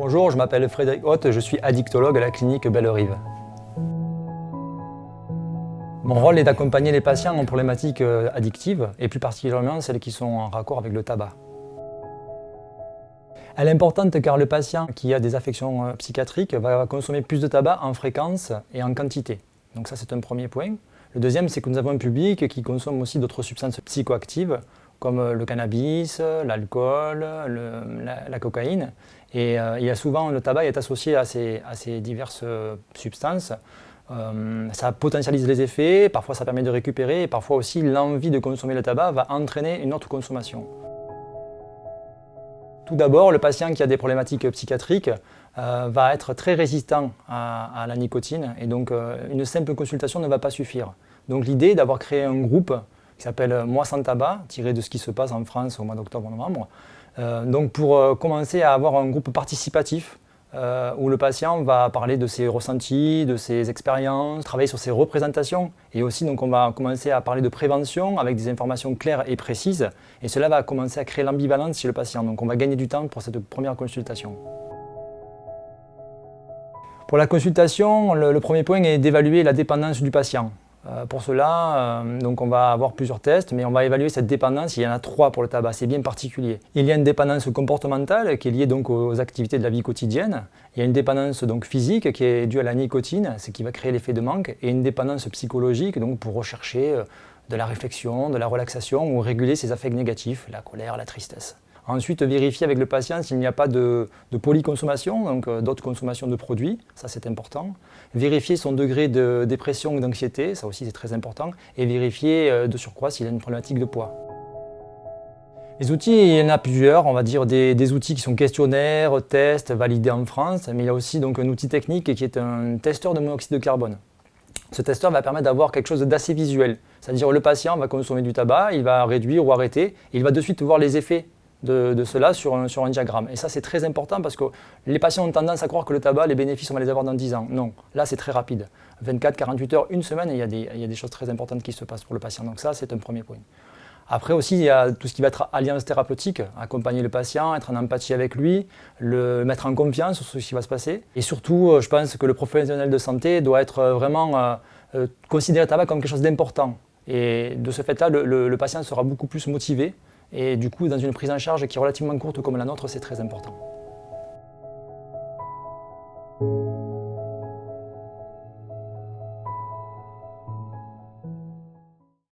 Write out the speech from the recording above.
Bonjour, je m'appelle Frédéric Haute, je suis addictologue à la clinique Bellerive. Mon rôle est d'accompagner les patients en problématiques addictives et plus particulièrement celles qui sont en raccord avec le tabac. Elle est importante car le patient qui a des affections psychiatriques va consommer plus de tabac en fréquence et en quantité. Donc ça c'est un premier point. Le deuxième c'est que nous avons un public qui consomme aussi d'autres substances psychoactives comme le cannabis, l'alcool, la cocaïne. Et il y a souvent, le tabac est associé à ces diverses substances. Ça potentialise les effets, parfois ça permet de récupérer, et parfois aussi l'envie de consommer le tabac va entraîner une autre consommation. Tout d'abord, le patient qui a des problématiques psychiatriques va être très résistant à la nicotine, et donc une simple consultation ne va pas suffire. Donc l'idée d'avoir créé un groupe qui s'appelle Moi sans tabac, tiré de ce qui se passe en France au mois d'octobre-novembre, donc pour commencer à avoir un groupe participatif où le patient va parler de ses ressentis, de ses expériences, travailler sur ses représentations, et aussi donc on va commencer à parler de prévention avec des informations claires et précises, et cela va commencer à créer l'ambivalence chez le patient, donc on va gagner du temps pour cette première consultation. Pour la consultation, le premier point est d'évaluer la dépendance du patient. Pour cela, donc on va avoir plusieurs tests, mais on va évaluer cette dépendance. Il y en a 3 pour le tabac, c'est bien particulier. Il y a une dépendance comportementale qui est liée donc aux activités de la vie quotidienne. Il y a une dépendance donc physique qui est due à la nicotine, ce qui va créer l'effet de manque, et une dépendance psychologique donc pour rechercher de la réflexion, de la relaxation ou réguler ses affects négatifs, la colère, la tristesse. Ensuite, vérifier avec le patient s'il n'y a pas de polyconsommation, donc d'autres consommations de produits, ça c'est important. Vérifier son degré de dépression ou d'anxiété, ça aussi c'est très important. Et vérifier de surcroît s'il a une problématique de poids. Les outils, il y en a plusieurs, on va dire des outils qui sont questionnaires, tests, validés en France, mais il y a aussi donc un outil technique qui est un testeur de monoxyde de carbone. Ce testeur va permettre d'avoir quelque chose d'assez visuel, c'est-à-dire le patient va consommer du tabac, il va réduire ou arrêter, et il va de suite voir les effets de cela sur un diagramme. Et ça c'est très important parce que les patients ont tendance à croire que le tabac, les bénéfices on va les avoir dans 10 ans. Non, là c'est très rapide. 24, 48 heures, une semaine, et il y a des choses très importantes qui se passent pour le patient. Donc ça c'est un premier point. Après aussi il y a tout ce qui va être alliance thérapeutique, accompagner le patient, être en empathie avec lui, le mettre en confiance sur ce qui va se passer. Et surtout je pense que le professionnel de santé doit être vraiment considérer le tabac comme quelque chose d'important. Et de ce fait là le patient sera beaucoup plus motivé. Et du coup, dans une prise en charge qui est relativement courte comme la nôtre, c'est très important.